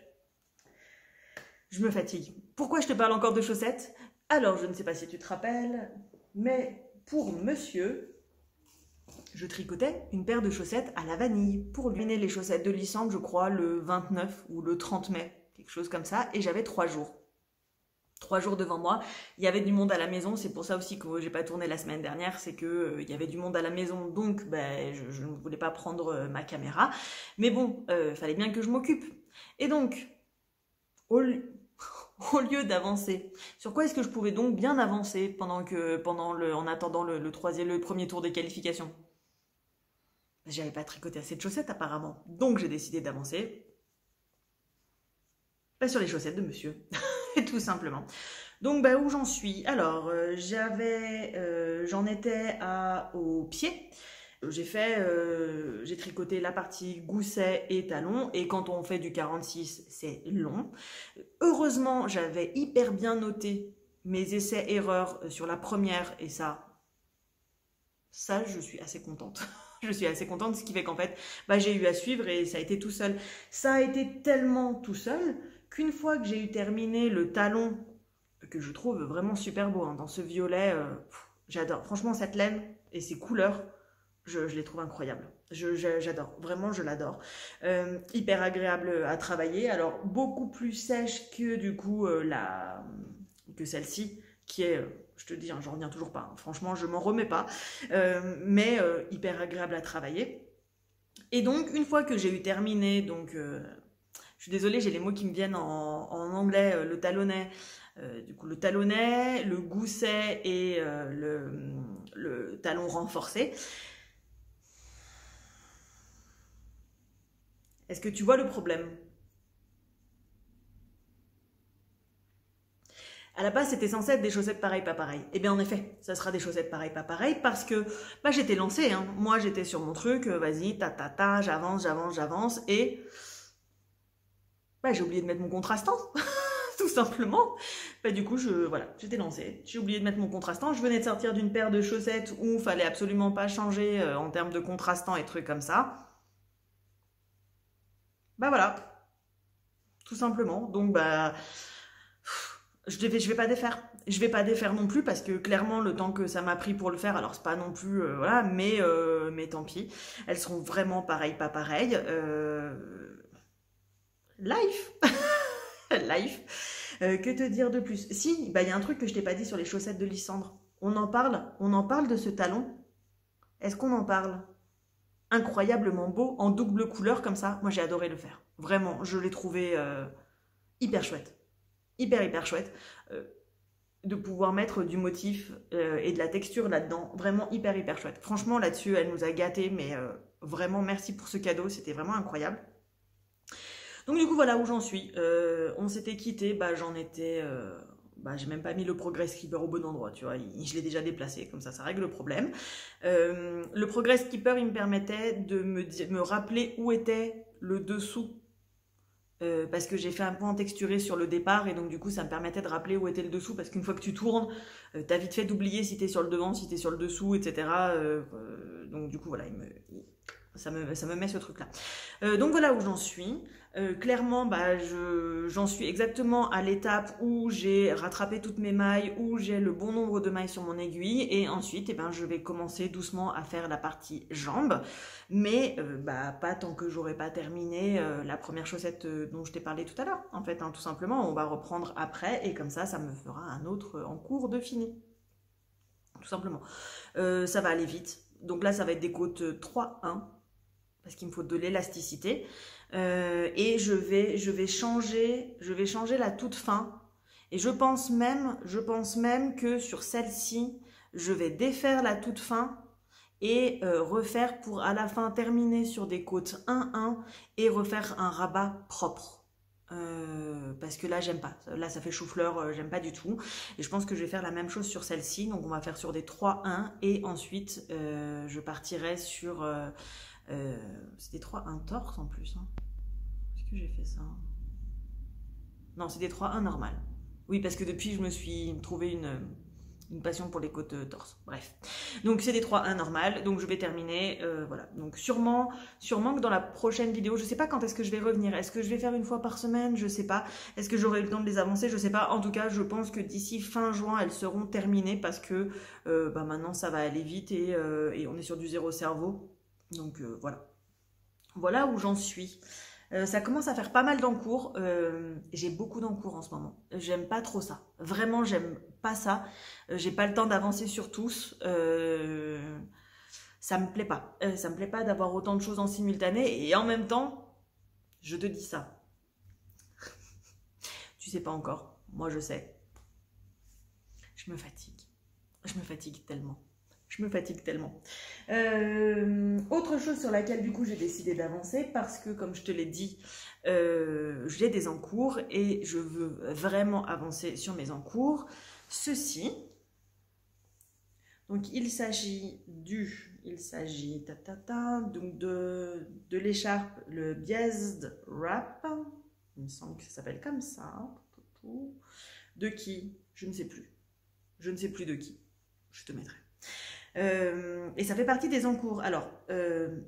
Je me fatigue. Pourquoi je te parle encore de chaussettes? Alors, je ne sais pas si tu te rappelles, mais pour monsieur, je tricotais une paire de chaussettes à la vanille pour lui mener les chaussettes de Lysandre, je crois, le 29 ou le 30 mai, quelque chose comme ça, et j'avais 3 jours. 3 jours devant moi, il y avait du monde à la maison, c'est pour ça aussi que j'ai pas tourné la semaine dernière, c'est que il y avait du monde à la maison, donc je ne voulais pas prendre ma caméra, mais bon, fallait bien que je m'occupe. Et donc, au lieu d'avancer, sur quoi est-ce que je pouvais donc bien avancer en attendant le premier tour des qualifications? J'avais pas tricoté assez de chaussettes apparemment, donc j'ai décidé d'avancer sur les chaussettes de monsieur. Tout simplement. Donc, où j'en suis? Alors, j'en étais au pied. J'ai tricoté la partie gousset et talon. Et quand on fait du 46, c'est long. Heureusement, j'avais hyper bien noté mes essais-erreurs sur la première. Et ça, je suis assez contente. Je suis assez contente, ce qui fait qu'en fait, j'ai eu à suivre et ça a été tout seul. Ça a été tellement tout seul qu'une fois que j'ai eu terminé le talon, que je trouve vraiment super beau, hein, dans ce violet, j'adore. Franchement, cette laine et ces couleurs, je les trouve incroyables. J'adore, vraiment, je l'adore. Hyper agréable à travailler. Alors, beaucoup plus sèche que du coup que celle-ci, qui est, je te dis, hein, j'en reviens toujours pas. Hein. Franchement, je m'en remets pas. Mais hyper agréable à travailler. Et donc, une fois que j'ai eu terminé, donc... je suis désolée, j'ai les mots qui me viennent en anglais, le talonnet. Du coup, le talonnet, le gousset et le talon renforcé. Est-ce que tu vois le problème? À la base, c'était censé être des chaussettes pareilles, pas pareilles. Et bien, en effet, ça sera des chaussettes pareilles, pas pareilles, parce que j'étais lancée. Hein. Moi, j'étais sur mon truc, vas-y, j'avance, et... j'ai oublié de mettre mon contrastant, tout simplement. Du coup, j'étais lancée. J'ai oublié de mettre mon contrastant. Je venais de sortir d'une paire de chaussettes où il fallait absolument pas changer en termes de contrastant et trucs comme ça. Voilà. Tout simplement. Donc, je vais pas défaire. Je vais pas défaire non plus parce que clairement le temps que ça m'a pris pour le faire, alors c'est pas non plus voilà, mais tant pis. Elles seront vraiment pareilles, pas pareilles. Life, life. Que te dire de plus? Si, bah il y a un truc que je t'ai pas dit sur les chaussettes de Lysandre. On en parle de ce talon. Est-ce qu'on en parle? Incroyablement beau, en double couleur comme ça. Moi j'ai adoré le faire. Vraiment, je l'ai trouvé hyper chouette. Hyper chouette. De pouvoir mettre du motif et de la texture là-dedans. Vraiment hyper chouette. Franchement, là-dessus, elle nous a gâtés, mais vraiment, merci pour ce cadeau. C'était vraiment incroyable. Donc du coup, voilà où j'en suis. On s'était quitté, bah j'en étais... j'ai même pas mis le Progress Keeper au bon endroit, tu vois. Je l'ai déjà déplacé, comme ça règle le problème. Le Progress Keeper, il me permettait de me rappeler où était le dessous. Parce que j'ai fait un point texturé sur le départ et donc du coup ça me permettait de rappeler où était le dessous parce qu'une fois que tu tournes, t'as vite fait d'oublier si t'es sur le devant, si t'es sur le dessous, etc. Donc du coup voilà, ça me met ce truc là. Donc voilà où j'en suis. Clairement, j'en suis exactement à l'étape où j'ai rattrapé toutes mes mailles, où j'ai le bon nombre de mailles sur mon aiguille, et ensuite, je vais commencer doucement à faire la partie jambes, mais pas tant que j'aurai pas terminé la première chaussette dont je t'ai parlé tout à l'heure. En fait, tout simplement, on va reprendre après, et comme ça me fera un autre en cours de fini. Tout simplement. Ça va aller vite. Donc là, ça va être des côtes 3-1. Parce qu'il me faut de l'élasticité. Et je vais changer la toute fin. Et je pense même que sur celle-ci, je vais défaire la toute fin et refaire pour à la fin terminer sur des côtes 1-1 et refaire un rabat propre. Parce que là j'aime pas, là ça fait chou-fleur, j'aime pas du tout, et je pense que je vais faire la même chose sur celle-ci, donc on va faire sur des 3-1 et ensuite je partirai sur c'était 3-1 torse en plus, hein. Est-ce que j'ai fait ça? Non, c'était 3-1 normal. Oui, parce que depuis je me suis trouvé une passion pour les côtes torse. Bref. Donc c'est des 3-1 normal. Donc je vais terminer. Voilà. Donc sûrement que dans la prochaine vidéo, je sais pas quand est-ce que je vais revenir. Est-ce que je vais faire une fois par semaine? Je sais pas. Est-ce que j'aurai le temps de les avancer? Je sais pas. En tout cas, je pense que d'ici fin juin, elles seront terminées parce que maintenant ça va aller vite et on est sur du zéro cerveau. Donc voilà. Voilà où j'en suis. Ça commence à faire pas mal d'encours. J'ai beaucoup d'encours en ce moment. J'aime pas trop ça. Vraiment, j'aime pas ça. J'ai pas le temps d'avancer sur tous. Ça me plaît pas. Ça me plaît pas d'avoir autant de choses en simultané. Et en même temps, je te dis ça. Tu sais pas encore. Moi, je sais. Je me fatigue. Je me fatigue tellement. Je me fatigue tellement. Autre chose sur laquelle du coup j'ai décidé d'avancer parce que comme je te l'ai dit, j'ai des encours et je veux vraiment avancer sur mes encours. Ceci, donc il s'agit donc de l'écharpe, le Biesd Wrap, il me semble que ça s'appelle comme ça. De qui? Je ne sais plus. Je ne sais plus de qui. Je te mettrai. Et ça fait partie des encours. Alors,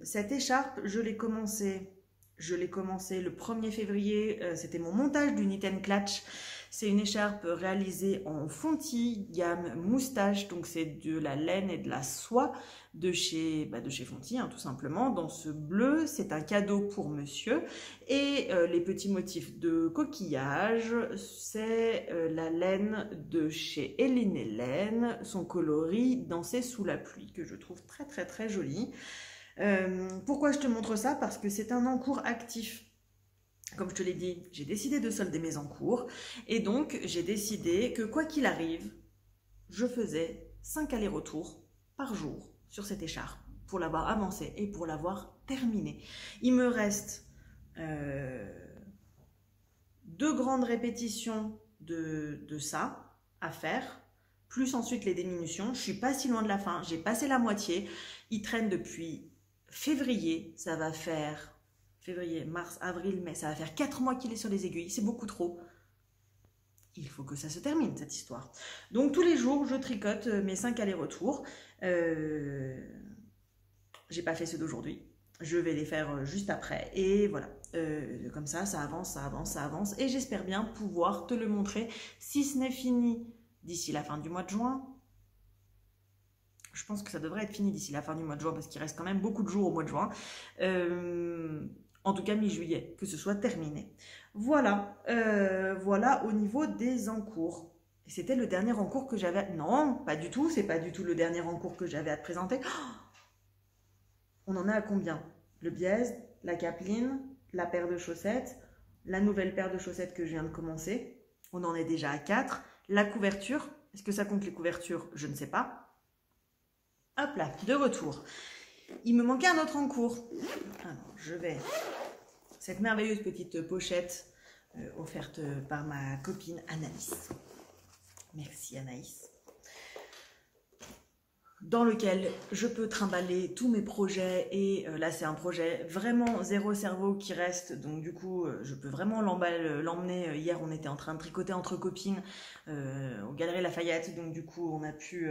cette écharpe, je l'ai commencé le 1er février. C'était mon montage du Knit & Clutch. C'est une écharpe réalisée en Fonty, gamme moustache. Donc, c'est de la laine et de la soie de chez Fonty, tout simplement. Dans ce bleu, c'est un cadeau pour monsieur. Et les petits motifs de coquillage, c'est la laine de chez Hélène Hélène, son coloris dansé sous la pluie, que je trouve très joli. Pourquoi je te montre ça? Parce que c'est un encours actif. Comme je te l'ai dit, j'ai décidé de solder mes encours. Et donc, j'ai décidé que quoi qu'il arrive, je faisais 5 allers-retours par jour sur cette écharpe pour l'avoir avancée et pour l'avoir terminée. Il me reste 2 grandes répétitions de ça à faire, plus ensuite les diminutions. Je suis pas si loin de la fin, j'ai passé la moitié. Il traîne depuis février, ça va faire février, mars, avril, mai, ça va faire 4 mois qu'il est sur les aiguilles, c'est beaucoup trop. Il faut que ça se termine cette histoire. Donc tous les jours, je tricote mes 5 allers-retours. J'ai pas fait ceux d'aujourd'hui. Je vais les faire juste après. Et voilà. Comme ça avance. Et j'espère bien pouvoir te le montrer. Si ce n'est fini d'ici la fin du mois de juin. Je pense que ça devrait être fini d'ici la fin du mois de juin parce qu'il reste quand même beaucoup de jours au mois de juin. En tout cas mi-juillet, que ce soit terminé. Voilà, voilà au niveau des encours. Et c'était le dernier encours que j'avais... Non, pas du tout, c'est pas du tout le dernier encours que j'avais à te présenter. Oh, on en est à combien? Le biaise, la capeline, la paire de chaussettes, la nouvelle paire de chaussettes que je viens de commencer. On en est déjà à 4. La couverture, est-ce que ça compte les couvertures? Je ne sais pas. Hop là, de retour. Il me manquait un autre encours. Alors, je vais... Cette merveilleuse petite pochette offerte par ma copine Anaïs. Merci Anaïs. Dans lequel je peux trimballer tous mes projets. Et là, c'est un projet vraiment zéro cerveau qui reste. Donc du coup, je peux vraiment l'emmener. Hier, on était en train de tricoter entre copines aux Galeries Lafayette. Donc du coup, on a pu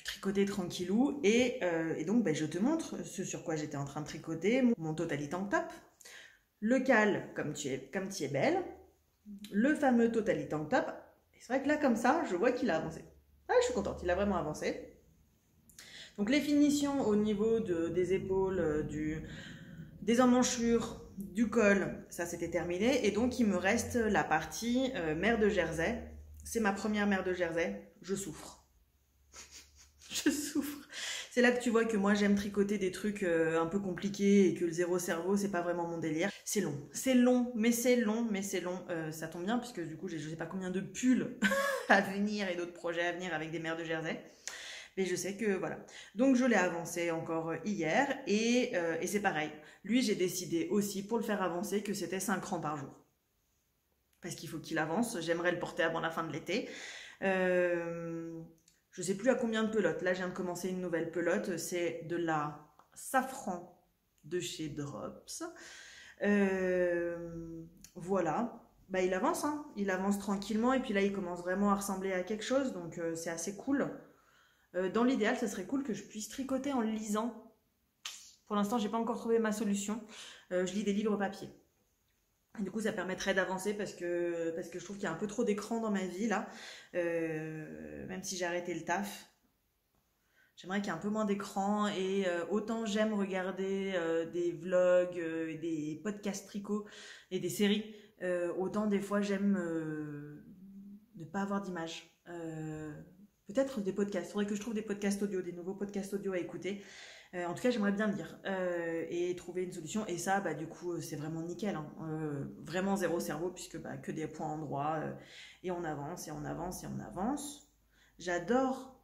tricoter tranquillou. Et donc, ben, je te montre ce sur quoi j'étais en train de tricoter. Mon Totally Tank Top. Le cal, comme tu es belle. Le fameux Totally Tank Top. Et c'est vrai que là, comme ça, je vois qu'il a avancé. Ah, je suis contente, il a vraiment avancé. Donc les finitions au niveau des épaules, des emmanchures, du col, ça c'était terminé. Et donc il me reste la partie mer de Jersey. C'est ma première mer de Jersey. Je souffre. Je souffre. C'est là que tu vois que moi j'aime tricoter des trucs un peu compliqués et que le zéro cerveau c'est pas vraiment mon délire. C'est long, mais c'est long. Ça tombe bien puisque du coup j'ai je sais pas combien de pulls à venir et d'autres projets à venir avec des mers de Jersey. Mais je sais que voilà. Donc je l'ai avancé encore hier et c'est pareil. Lui j'ai décidé aussi pour le faire avancer que c'était 5 rangs par jour. Parce qu'il faut qu'il avance. J'aimerais le porter avant la fin de l'été. Je sais plus à combien de pelotes. Là, je viens de commencer une nouvelle pelote. C'est de la safran de chez Drops. Voilà. Bah, il avance, hein. Il avance tranquillement. Et puis là, il commence vraiment à ressembler à quelque chose. Donc, c'est assez cool. Dans l'idéal, ce serait cool que je puisse tricoter en lisant. Pour l'instant, j'ai pas encore trouvé ma solution. Je lis des livres papier. Et du coup, ça permettrait d'avancer parce que je trouve qu'il y a un peu trop d'écran dans ma vie, là. Même si j'ai arrêté le taf. J'aimerais qu'il y ait un peu moins d'écran. Et autant j'aime regarder des vlogs, des podcasts tricot et des séries, autant des fois j'aime ne pas avoir d'image. Peut-être des podcasts. Il faudrait que je trouve des podcasts audio, des nouveaux podcasts audio à écouter. En tout cas, j'aimerais bien le lire et trouver une solution. Et ça, bah, du coup, c'est vraiment nickel. Hein. Vraiment zéro cerveau, puisque bah, que des points endroits. Et on avance, et on avance, et on avance. J'adore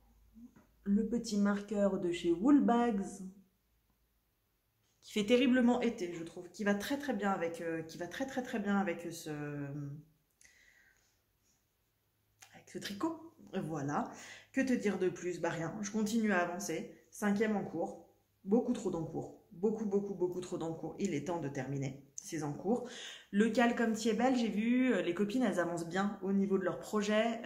le petit marqueur de chez Woolbags, qui fait terriblement été, je trouve. Qui va très très bien avec, ce tricot. Voilà. Que te dire de plus? Bah rien. Je continue à avancer. 5e en cours. Beaucoup trop d'encours. Beaucoup trop d'encours. Il est temps de terminer ces encours. Le cal comme tu es belle, j'ai vu les copines, elles avancent bien au niveau de leurs projets.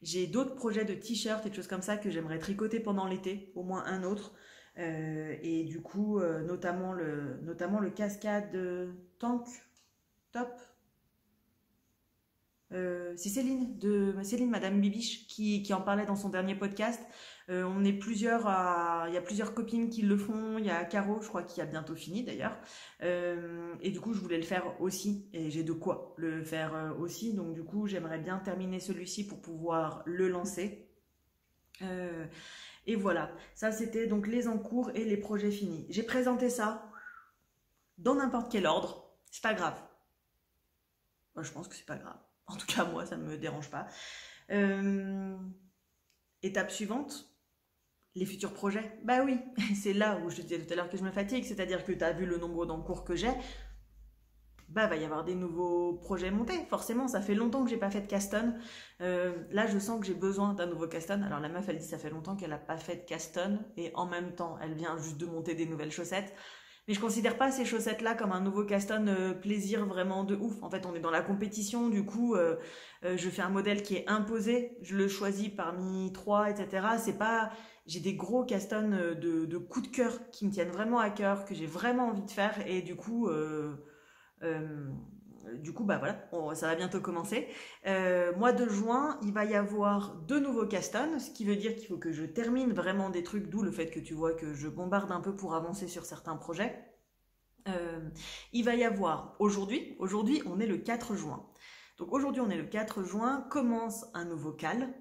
J'ai d'autres projets de t-shirts et de choses comme ça que j'aimerais tricoter pendant l'été, au moins un autre. Et du coup, notamment le cascade tank top. C'est Céline Madame Bibiche qui en parlait dans son dernier podcast. On est plusieurs il y a plusieurs copines qui le font. Il y a Caro, je crois, qui a bientôt fini d'ailleurs. Et du coup, je voulais le faire aussi. Et j'ai de quoi le faire aussi. Donc du coup, j'aimerais bien terminer celui-ci pour pouvoir le lancer. Et voilà. Ça, c'était donc les encours et les projets finis. J'ai présenté ça dans n'importe quel ordre. C'est pas grave. Moi, je pense que c'est pas grave. En tout cas, moi, ça ne me dérange pas. Étape suivante, les futurs projets. Bah oui, c'est là où je te disais tout à l'heure que je me fatigue. C'est-à-dire que tu as vu le nombre d'encours que j'ai. Bah, va y avoir des nouveaux projets montés. Forcément, ça fait longtemps que j'ai pas fait de caston. Là, je sens que j'ai besoin d'un nouveau caston. Alors, la meuf, elle dit ça fait longtemps qu'elle n'a pas fait de caston. Et en même temps, elle vient juste de monter des nouvelles chaussettes. Mais je considère pas ces chaussettes-là comme un nouveau caston plaisir vraiment de ouf. En fait, on est dans la compétition, du coup, je fais un modèle qui est imposé, je le choisis parmi 3, etc. C'est pas, j'ai des gros castons de coup de cœur qui me tiennent vraiment à cœur, que j'ai vraiment envie de faire, et du coup, du coup, bah voilà, ça va bientôt commencer. Mois de juin, il va y avoir 2 nouveaux castons, ce qui veut dire qu'il faut que je termine vraiment des trucs, d'où le fait que tu vois que je bombarde un peu pour avancer sur certains projets. Il va y avoir aujourd'hui on est le 4 juin. Donc aujourd'hui on est le 4 juin, commence un nouveau cal.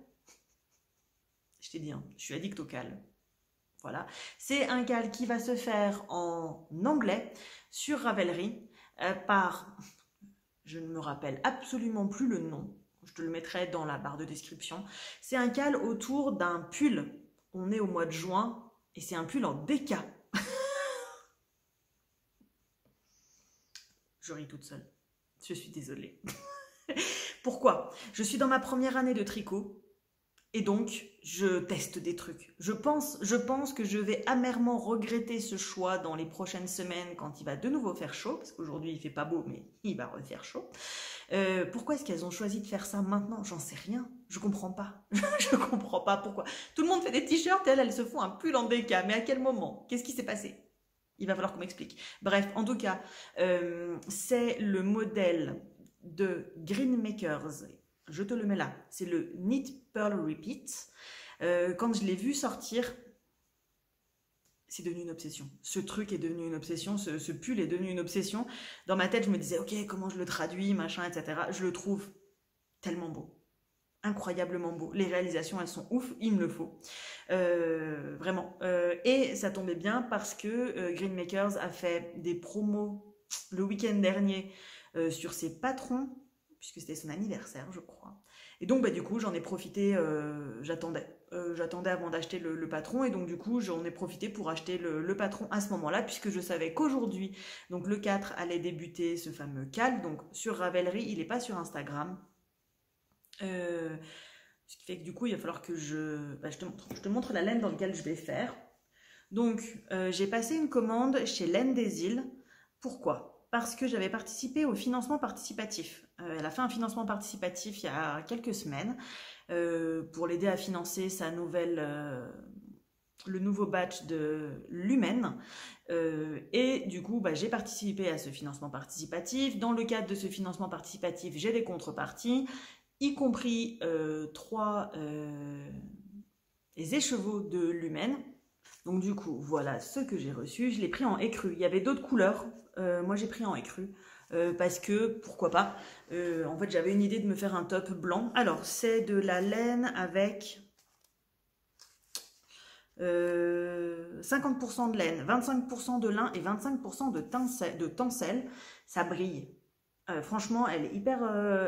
Je t'ai dit, hein, je suis addict au cal. Voilà. C'est un cal qui va se faire en anglais sur Ravelry par, je ne me rappelle absolument plus le nom, je te le mettrai dans la barre de description. C'est un cal autour d'un pull. On est au mois de juin et c'est un pull en déca. Je ris toute seule. Je suis désolée. Pourquoi? Je suis dans ma première année de tricot et donc je teste des trucs. Je pense que je vais amèrement regretter ce choix dans les prochaines semaines quand il va de nouveau faire chaud, parce qu'aujourd'hui il fait pas beau mais il va refaire chaud. Pourquoi est-ce qu'elles ont choisi de faire ça maintenant? J'en sais rien. Je comprends pas. Je comprends pas pourquoi. Tout le monde fait des t-shirts et elles se font un pull en déca. Mais à quel moment? Qu'est-ce qui s'est passé? Il va falloir qu'on m'explique. Bref, en tout cas, c'est le modèle de Greenmakers. Je te le mets là. C'est le Knit Purl Repeat. Quand je l'ai vu sortir, c'est devenu une obsession. Ce truc est devenu une obsession. Ce pull est devenu une obsession. Dans ma tête, je me disais, ok, comment je le traduis, machin, etc. Je le trouve tellement beau. Incroyablement beau. Les réalisations, elles sont ouf, il me le faut. Vraiment. Et ça tombait bien parce que Greenmakers a fait des promos le week-end dernier sur ses patrons, puisque c'était son anniversaire, je crois. Et donc, bah, du coup, j'en ai profité, j'attendais avant d'acheter le patron, et donc du coup, j'en ai profité pour acheter le patron à ce moment-là, puisque je savais qu'aujourd'hui, donc le 4 allait débuter ce fameux cal, donc sur Ravelry, il n'est pas sur Instagram. Ce qui fait que du coup il va falloir que je te montre la laine dans laquelle je vais faire. Donc j'ai passé une commande chez Laine des Îles. Pourquoi? Parce que j'avais participé au financement participatif. Elle a fait un financement participatif il y a quelques semaines pour l'aider à financer sa nouvelle le nouveau batch de Lumen. Et du coup, bah, j'ai participé à ce financement participatif. Dans le cadre de ce financement participatif, j'ai des contreparties, y compris 3 écheveaux de Lumen. Donc du coup, voilà ce que j'ai reçu. Je l'ai pris en écru. Il y avait d'autres couleurs. Moi, j'ai pris en écru. Parce que, pourquoi pas, en fait, j'avais une idée de me faire un top blanc. Alors, c'est de la laine avec 50% de laine, 25% de lin et 25% de tencel. Ça brille. Franchement, elle est hyper,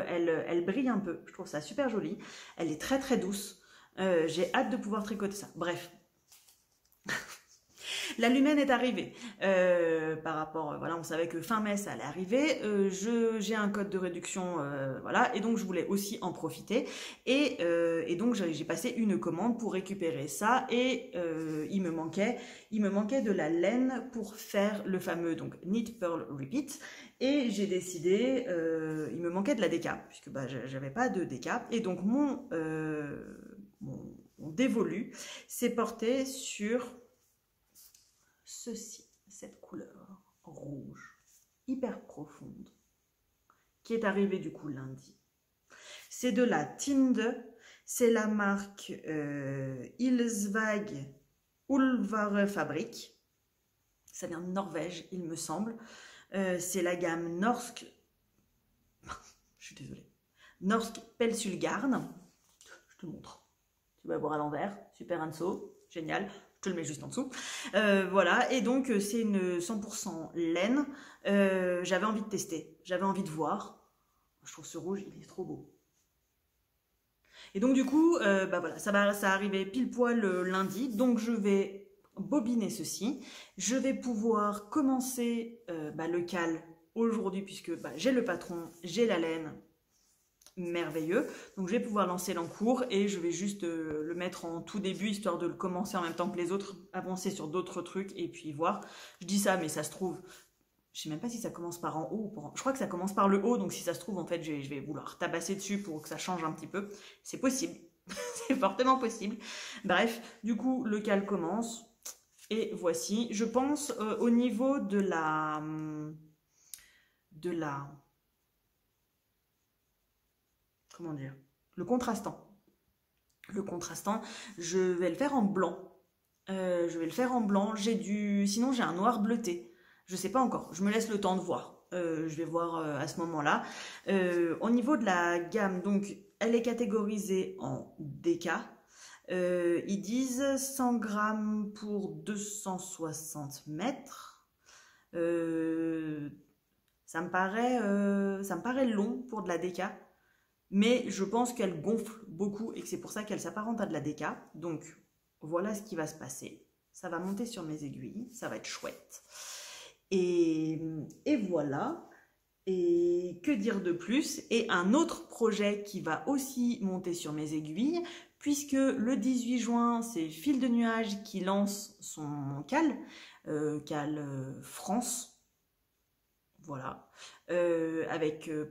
elle brille un peu. Je trouve ça super joli. Elle est très très douce. J'ai hâte de pouvoir tricoter ça. Bref. La Lumen est arrivée. Par rapport, voilà, on savait que fin mai ça allait arriver. J'ai un code de réduction, voilà, et donc je voulais aussi en profiter. Et donc j'ai passé une commande pour récupérer ça. Et il me manquait de la laine pour faire le fameux donc Knit Purl Repeat. Et j'ai décidé, il me manquait de la déca puisque bah, j'avais pas de déca. Et donc mon dévolu s'est porté sur ceci, cette couleur rouge, hyper profonde, qui est arrivée du coup lundi. C'est de la Tinde, c'est la marque Ilsvag Ulvare Fabrik. Ça vient de Norvège, il me semble. C'est la gamme Norsk, je suis désolée, Norsk Pelsulgarn. Je te montre. Tu vas voir à l'envers, super Anso, génial. Je te le mets juste en dessous. Voilà, et donc c'est une 100% laine. J'avais envie de tester, j'avais envie de voir. Je trouve ce rouge, il est trop beau. Et donc du coup, bah voilà, ça arrivait pile poil lundi. Donc je vais bobiner ceci. Je vais pouvoir commencer le cal aujourd'hui puisque bah, j'ai le patron, j'ai la laine. Merveilleux, donc je vais pouvoir lancer l'encours et je vais juste le mettre en tout début histoire de le commencer en même temps que les autres, avancer sur d'autres trucs et puis voir. Je dis ça mais ça se trouve, je sais même pas si ça commence par en haut ou par en... Je crois que ça commence par le haut, donc si ça se trouve en fait je vais vouloir tabasser dessus pour que ça change un petit peu. C'est possible, c'est fortement possible. Bref, du coup le cal commence et voici, je pense au niveau de la comment dire, le contrastant. Le contrastant, je vais le faire en blanc. Sinon j'ai un noir bleuté. Je sais pas encore, je me laisse le temps de voir. Je vais voir à ce moment-là. Au niveau de la gamme, donc elle est catégorisée en DK. Ils disent 100 grammes pour 260 mètres. Ça me paraît long pour de la DK. Mais je pense qu'elle gonfle beaucoup et que c'est pour ça qu'elle s'apparente à de la DK. Donc voilà ce qui va se passer. Ça va monter sur mes aiguilles, ça va être chouette. Et voilà. Et que dire de plus? Et un autre projet qui va aussi monter sur mes aiguilles, puisque le 18 juin, c'est Fil de Nuages qui lance son cal France. Voilà,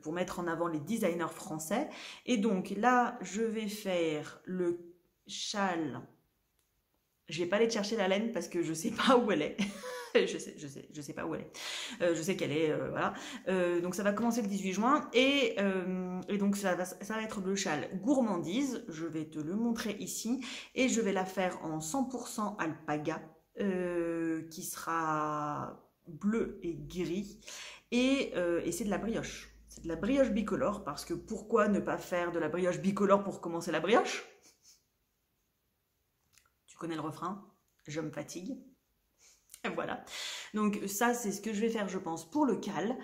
pour mettre en avant les designers français. Et donc là, je vais faire le châle. Je vais pas aller chercher la laine parce que je sais pas où elle est. je sais pas où elle est. Je sais qu'elle est, voilà. Donc ça va commencer le 18 juin et donc ça va être le châle gourmandise. Je vais te le montrer ici et je vais la faire en 100% alpaga qui sera bleu et gris et c'est de la brioche. C'est de la brioche bicolore parce que pourquoi ne pas faire de la brioche bicolore pour commencer la brioche? Tu connais le refrain, je me fatigue. Voilà, donc ça c'est ce que je vais faire je pense pour le cal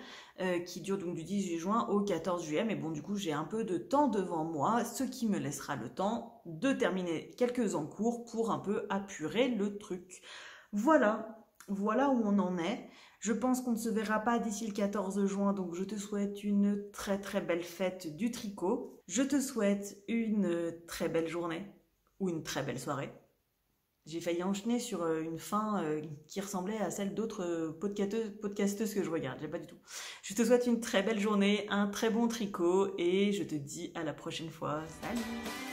qui dure donc du 18 juin au 14 juillet, mais bon du coup j'ai un peu de temps devant moi, ce qui me laissera le temps de terminer quelques encours pour un peu apurer le truc. Voilà où on en est. Je pense qu'on ne se verra pas d'ici le 14 juin, donc je te souhaite une très très belle fête du tricot. Je te souhaite une très belle journée ou une très belle soirée. J'ai failli enchaîner sur une fin qui ressemblait à celle d'autres podcasteuses que je regarde. J'ai pas du tout. Je te souhaite une très belle journée, un très bon tricot et je te dis à la prochaine fois. Salut!